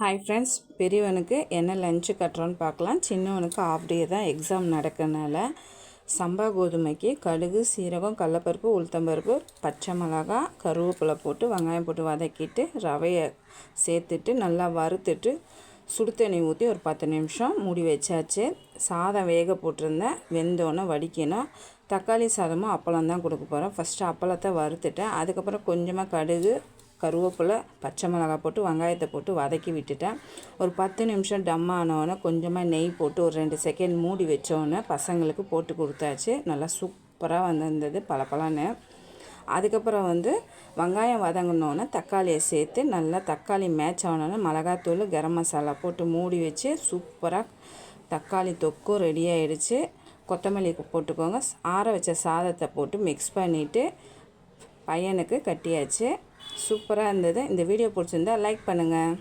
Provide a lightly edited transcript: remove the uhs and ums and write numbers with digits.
Hi friends, பெரியவனுக்கு என்ன lunch கட்டுறோன்னு பார்க்கலாம். சின்னவனுக்கு ஆஃப் டே தான் எக்ஸாம் நடக்கிறனால சம்பா கோதுமைக்கு கடுகு, சீரகம், கடலப்பருப்பு, உளுத்தம்பருப்பு, பச்சை மிளகா, கருவேப்பிலை போட்டு வெங்காயம் போட்டு வதக்கிட்டு ரவையை சேர்த்துட்டு நல்லா வறுத்துட்டு சுடு தண்ணி ஊற்றி ஒரு 10 நிமிஷம் மூடி வச்சாச்சு. சாதம் வேக போட்டிருந்தேன், வெந்தோன்னே வடிக்கணும். தக்காளி சாதமும் அப்பளம் தான் கொடுக்க போகிறேன். ஃபஸ்ட்டு அப்பளத்தை வறுத்துட்டேன், அதுக்கப்புறம் கொஞ்சமாக கடுகு, கருவேப்பிலை, பச்சை மிளகாய் போட்டு வெங்காயத்தை போட்டு வதக்கி விட்டுட்டேன். ஒரு 10 நிமிஷம் டம் ஆனோடனே கொஞ்சமாக நெய் போட்டு ஒரு 2 செகண்ட் மூடி வச்சோடனே பசங்களுக்கு போட்டு கொடுத்தாச்சு. நல்லா சூப்பராக வந்திருந்தது பளபளன்னு. அதுக்கப்புறம் வெங்காயம் வதங்கினோன்னே தக்காளியை சேர்த்து நல்லா தக்காளி மேட்ச் ஆனோன்னே மிளகாத்தூள், கரம் மசாலா போட்டு மூடி வச்சு சூப்பராக தக்காளி தொக்கும் ரெடி ஆகிடுச்சு. கொத்தமல்லி போட்டுக்கோங்க. ஆற வச்ச சாதத்தை போட்டு மிக்ஸ் பண்ணிவிட்டு பையனுக்கு கட்டியாச்சு. சூப்பராக இருந்தது. இந்த வீடியோ பிடிச்சிருந்தா லைக் பண்ணுங்கள்.